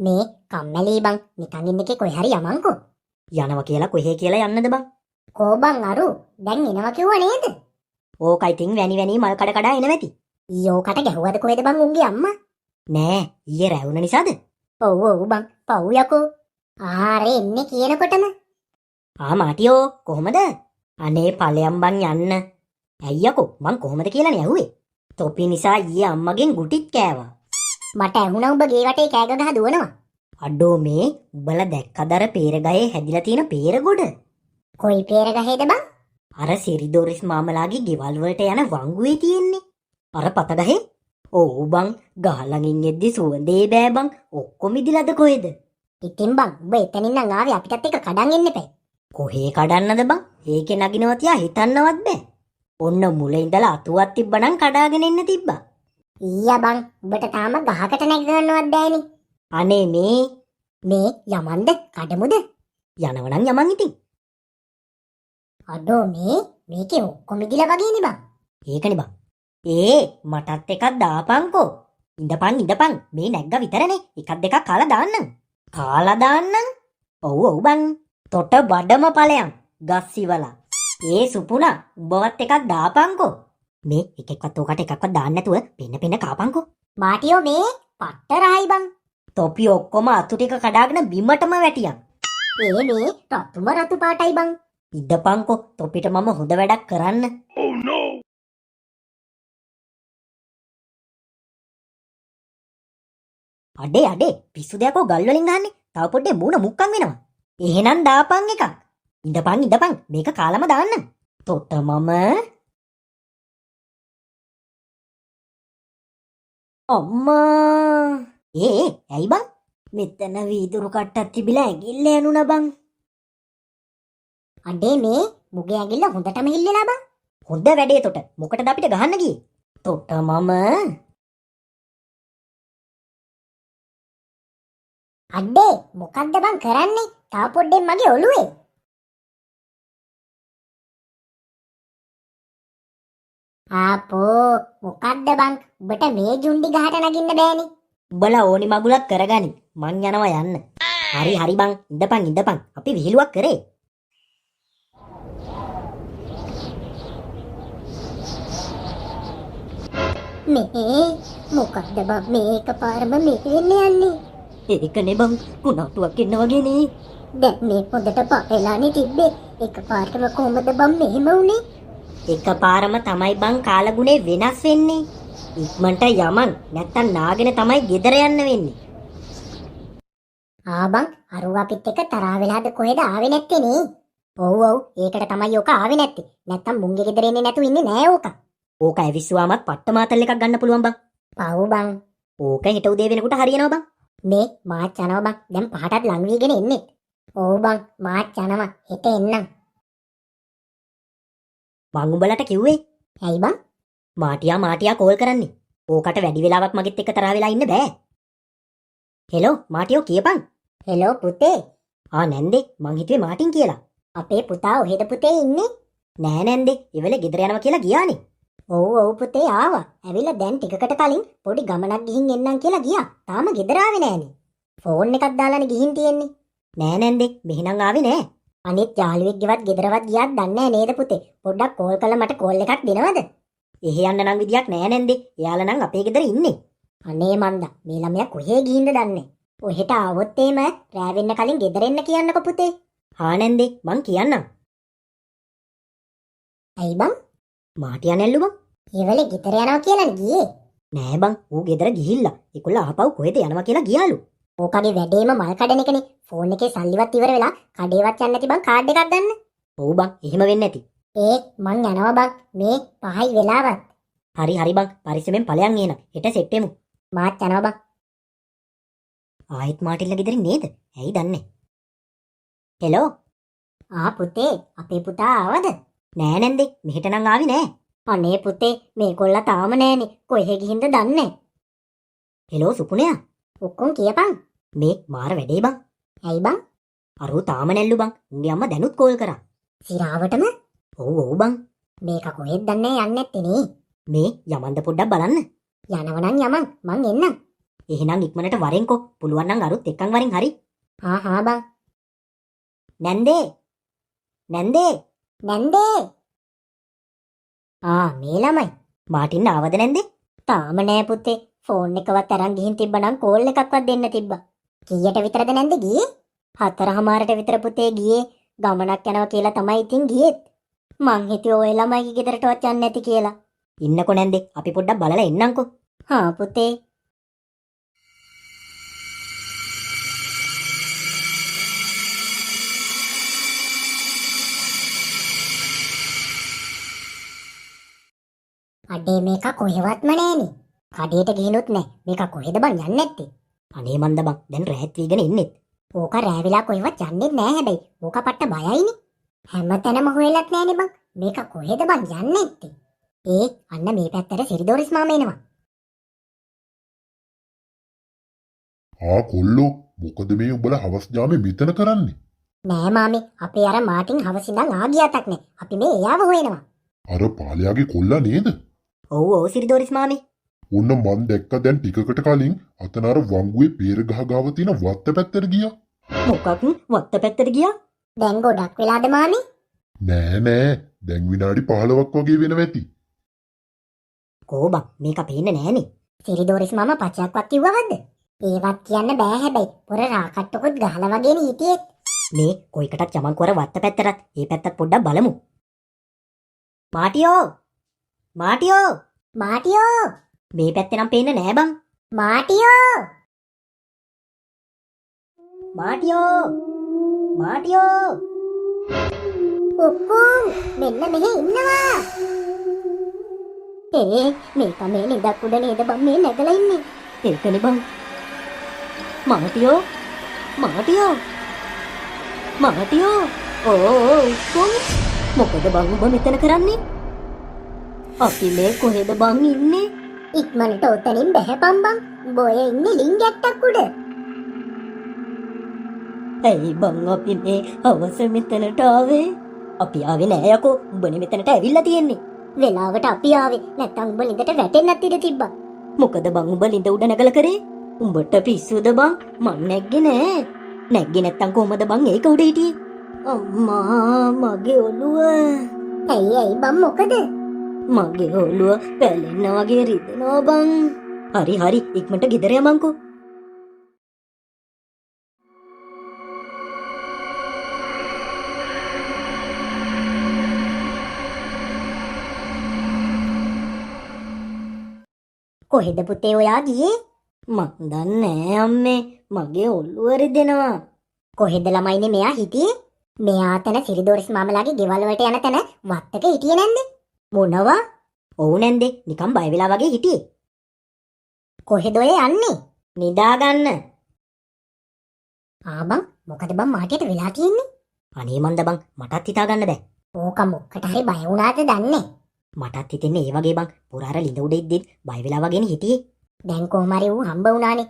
මේ කම්මැලි බං නිකන් ඉන්න එකේ කොහේ හරි යමන්කෝ. යනවා කියලා කොහේ කියලා යන්නද බං? කෝ බං අරු දැන් එනවා කිව්වා නේද? ඕකයි තින් වැනි මල් කඩ කඩ එන වෙති. ඊයෝකට ගැහුවද කොහෙද බං උන්ගේ අම්මා? නෑ ඊයේ රැවුන නිසාද? ඔව් ඔව් බං පව් යකෝ. ආරේ එන්නේ කියනකොටම මාටියෝ කොහමද? අනේ ඵලයන් බං යන්න. ඇයියකෝ මං කොහමද කියලානේ ඇහුවේ. තොපි නිසා ඊයේ අම්මගෙන් ගුටිත් කෑවා. මට ඇහුණා උඹ ගේ වටේ කෑ ගහ දුවනවා. අඩෝ මේ උඹලා දැක්කදර පේරගහේ හැදිලා තියෙන පේරගොඩ. කොයි පේර ගහේද බං? අර සිරිදොරිස් මාමලාගේ ගෙවල් වලට යන වංගුවේ තියෙන්නේ. අර පතගහේ. ඔව් බං ගහ ළඟින් එද්දි සුවඳේ බෑ බං. ඔක්කොම ඉදිලාද කොහෙද? ඉතින් බං උඹ එතනින් නම් ආවේ අපිටත් එක්ක කඩන් එන්න එපා. කොහේ කඩන්නද බං? ඒකේ නගිනවා තියා හිතන්නවත් බෑ. ඔන්න මුල ඉඳලා අතුවක් තිබ්බනම් කඩාගෙන එන්න තිබ්බා. ඊයා බං උඹට තාම ගහකට නැග ගන්නවත් බෑනේ. අනේ මේ යමන්ද කඩමුද? යනවනම් යමන් ඉතින්. අඩෝ මේකේ ඔක්කොම ඉදිලා වගේනේ බං. ඒකනේ බං. මටත් එකක් දාපන්කෝ. ඉඳපන් මේ නැග්ග විතරනේ. එකක් දෙකක් කාලා දාන්නම්. කාලා දාන්නම්. ඔව් බං. තොට බඩම ඵලයන් ගස්සිවලා. සුපුණා උඹවත් එකක් දාපන්කෝ. මේ එකෙක්වත් ඕකට එකක්වත් දාන්න නැතුව පෙන්න කාපන්කෝ. මාටියෝ මේ පට්ටරයි බං. තොපි ඔක්කොම අතු ටික කඩාගෙන බිමටම වැටියන්. මේ රතුම රතු පාටයි බං. ඉඳපන්කෝ තොපිට මම හොඳ වැඩක් කරන්න. Oh no! අඩේ පිස්සු දෙයක්ෝ ගල් වලින් ගහන්නේ. තව පොඩ්ඩේ මූණ මුක්කම් වෙනවා. එහෙනම් දාපන් එකක්. ඉඳපන් මේක කාලම දාන්න. තොට මම අම්මා ඇයි බං? මෙතන වීදුරු කට්ටක් තිබිලා ඇඟිල්ල යනුණා බං. අඩේ මේ මුගේ ඇඟිල්ල හොඳටම හිල්ලලා බං. හොඳ වැඩේ තොට. මොකටද අපිට ගහන්න ගියේ? තොට මම අඩේ මොකද්ද බං කරන්නේ? තව පොඩ්ඩෙන් මගේ ඔළුවේ. ආපෝ මොකද්ද බං? උඹට මේ ජුන්ඩි ගහට නගින්න බෑනේ. උඹලා ඕනි මගුලක් කරගනි. මං යනවා යන්න. හරි බං ඉඳපන්. අපි විහිළුවක් කරේ. මේ මොකද්ද බං මේක පාරම මෙහෙන්න යන්නේ? ඒකනේ බං කුණාටුවක් එන්න වගේනේ. දැන් මේ පොදට පාරලානේ තිබ්බේ. එක පාරටම කොහමද බං මෙහෙම වුනේ? එකපාරම තමයි බං කාලගුණේ වෙනස් වෙන්නේ. ඉක්මනට යමන් නැත්තම් නාගෙන තමයි ගෙදර යන්න වෙන්නේ. බං අරුව අපිත් එක්ක තරහා වෙලාද කොහෙද ආවේ නැත්තේ නේ? ඔව් ඒකට තමයි ඔක ආවේ නැත්තේ. නැත්තම් මුංගේ ගෙදර එන්නේ නැතු ඉන්නේ නෑ ඕක. ඕක ඇවිස්සුවාමත් පට්ට මාතල් එකක් ගන්න පුළුවන් බං. පව් බං. ඕක හෙට උදේ වෙනකොට හරියනවා බං. මේ මාත් යනවා බං. දැන් පහටත් ලඟ වීගෙන එන්නේ. ඔව් බං මාත් යනවා. හෙට එන්නම්. මං උඹලට කිව්වේ. ඇයි බං? මාටියා කෝල් කරන්නේ. ඕකට වැඩි වෙලාවක් මගෙත් එක්ක තරහා වෙලා ඉන්න බෑ. හෙලෝ මාටියෝ කියපන්. හෙලෝ පුතේ. නැන්දේ මං හිතුවේ මාටින් කියලා. අපේ පුතා ඔහෙද පුතේ ඉන්නේ? නෑ නැන්දේ ඉවල ගෙදර යනවා කියලා ගියානේ. ඔව් පුතේ ආවා. ඇවිල්ලා දැන් ටිකකට කලින් පොඩි ගමනක් ගිහින් එන්නම් කියලා ගියා. තාම ගෙදර ආවේ නෑනේ. ෆෝන් එකක් දාලානේ ගිහින් තියෙන්නේ. නෑ නැන්දේ මෙහෙනම් ආවේ නෑ. අනිත් යාළුවෙක්ගේවත් ගෙදරවත් ගියාත් දන්නේ නෑ නේද පුතේ? පොඩ්ඩක් කෝල් කරලා මට කෝල් එකක් දෙනවද? එහෙ යන්න නම් විදියක් නෑ නැන්දේ. එයාලා නම් අපේ ගෙදර ඉන්නේ. අනේ මන්දා මේ ළමයා කොහේ ගිහින්ද දන්නේ. ඔහෙට ආවොත් එහෙම රෑ වෙන්න කලින් ගෙදර එන්න කියන්නකෝ පුතේ. නැන්දේ මං කියන්නම්. ඇයි බං? මාටියා නැල්ලු බං. ඊවලේ ගෙදර යනවා කියලානේ ගියේ. නෑ බං ඌ ගෙදර ගිහිල්ලා. ඒකොල්ල ආපහු කොහෙද යනවා කියලා ගියාලු. ඕකගේ වැඩේම මල් කඩන එකනේ. ෆෝන් එකේ සල්ලිවත් ඉවර වෙලා කඩේවත් යන්න නැති බං කාඩ් එකක් ගන්න. ඔව් බං එහෙම වෙන්නේ නැති. මං යනවා බං. මේ 5යි වෙලාවත්. හරි බං පරිස්සමෙන් ඵලයන් එන. හෙට සෙට් වෙමු. මාත් යනවා බං. ආයෙත් මාටිල්ල ගෙදරින් නේද? ඇයි දන්නේ? හෙලෝ. පුතේ අපේ පුතා ආවද? නෑ නැන්දේ මෙහෙට නම් ආවි නෑ. අනේ පුතේ මේගොල්ල තාම නෑනේ. කොහෙ ගිහින්ද දන්නේ? හෙලෝ සුපුණයා. ඔක්කොම කියපන්. මේ මාර වැඩේ බං. ඇයි බං? අරෝ තාම නැල්ලු බං. උන්ගේ අම්මා දැනුත් කෝල් කරා. සිරාවටම? ඔව් බං. මේක කොහෙද දන්නේ යන්නේ නැත්තේ නේ. මේ යමන්ද පොඩ්ඩක් බලන්න. යනවනම් යමන් මං එන්නම්. එහෙනම් ඉක්මනට වරෙන්කෝ. පුළුවන් නම් අරුත් එක්කන් වරින් හරි. හා බං. නැන්දේ. නැන්දේ. නැන්දේ. මේ ළමයි. මාටින් ආවද නැන්දේ? තාම නෑ පුතේ. ෆෝන් එකවත් අරන් ගිහින් තිබ්බනම් කෝල් එකක්වත් දෙන්න තිබ්බා. කීයට විතරද නැන්ද ගියේ? 4:00ට විතර පුතේ ගියේ. ගමනක් යනවා කියලා තමයි ඉතින් ගියෙත්. මං හිතුවේ ඔය ළමයිගේ ගෙදරටවත් යන්නේ නැති කියලා. ඉන්නකෝ නැන්දේ. අපි පොඩ්ඩක් බලලා එන්නම්කෝ. හා පුතේ. අඩේ මේක කොහෙවත්ම නෑනේ. කඩේට ගිහිනුත් නෑ. මේක කොහෙද බං යන්නේ නැත්තේ? අනේ මන්ද බං දැන් රැත් වීගෙන ඉන්නෙත්. ඕක රෑ වෙලා කොහෙවත් යන්නේ නෑ හැබැයි. ඕක පට්ට බයයිනේ. හැමතැනම හොයලත් නෑනේ බං. මේක කොහෙද බං යන්නේ නැත්තේ? අන්න මේ පැත්තට සිරිදෝරිස් මාමා එනවා. කොල්ලෝ මොකද මේ උඹලා හවස් ජාමේ මෙතන කරන්නේ? නෑ මාමේ අපේ අර මාටින් හවස් ඉඳන් ආගියාතක් නෑ. අපි මේ එයාව හොයනවා. අර පාලයාගේ කොල්ලා නේද? ඔව් සිරිදෝරිස් මාමේ. ඔන්න මන් දැක්ක දැන් ටිකකට කලින් අතන අර වංගුවේ පේර ගහ ගාව තියෙන වත්ත පැත්තට ගියා. මොකක් වත්ත පැත්තට ගියා? දැන් ගොඩක් වෙලාද මාමේ? නෑ දැන් විනාඩි 15ක් වගේ වෙනවා ඇති. කෝබක් මේක පේන්නේ නෑනේ. සිරිදෝරිස් මාමා පචයක්වත් කිව්වවද? ඒවත් කියන්න බෑ හැබැයි. පොර රාකට්ටකුත් ගහලා වගේනේ හිටියේ. මේ කොයිකටත් යමන්කෝ අර වත්ත පැත්තට. ඒ පැත්තත් පොඩ්ඩක් බලමු. මාටියෝ. මේ පැත්තේ නම් පේන්නේ නෑ බං. මාටියෝ. ඔක්කොම මෙන්න මෙහෙ ඉන්නවා. මේක මේ නිදක් උඩ නේද බං මේ නැගලා ඉන්නේ. ඒකනේ බං. මාටියෝ. මොකද බං ඔබ මෙතන කරන්නේ? අපි මේ කොහෙද බං ඉන්නේ? ඉක්මනට ඔතනින් බැහැපන් බං. බොය ඉන්නේ ලිංගැට්ටක් උඩ. ඇයි බං අපි මේ හවස මෙතනට ආවේ? අපි ආවේ නෑ යකෝ. උඹනේ මෙතනට ඇවිල්ලා තියෙන්නේ. වෙලාවට අපි ආවේ. නැත්තම් උඹ ලිඳට වැටෙන්නත් ඉඩ තිබ්බා. මොකද බං උඹ ලිඳ උඩ නැගලා කරේ? උඹට පිස්සුද බං? මං නැග්ගේ නෑ. නැග්ගේ නැත්තම් කොහමද බං ඒක උඩ හිටියේ? අම්මා මගේ ඔළුව. ඇයි බං මොකද? මගේ ඔළුව පැලෙන්න වගේ රිදෙනවා බං. හරි ඉක්මනට ගෙදර යමන්කෝ. කොහෙද පුතේ ඔයා ගියේ? මන් දන්නේ නෑ අම්මේ. මගේ ඔළුව රිදෙනවා. කොහෙද ළමයිනේ මෙයා හිටියේ? මෙයා තන සිරිදෝරිස් මාමලාගේ ගෙවල් වලට යන තැන වත්තක හිටියේ නැන්ද? මොනවා? ඔව් නැන්දේ. නිකන් බය වෙලා වගේ හිටියේ. කොහෙද ඔය යන්නේ? නිදාගන්න. බං මොකද බං මාටියට වෙලා තියෙන්නේ? අනේ මන්ද බං මටත් හිතා ගන්න බෑ. ඕක මොකට හරි බය වුණාද දන්නේ? මටත් හිතෙන්නේ ඒ වගේ බං. පුරාර ලිඳ උඩ ඉද්දිත් බය වෙලා වගේනේ හිටියේ. දැන් කොහොම හරි ඌ හම්බ වුණානේ.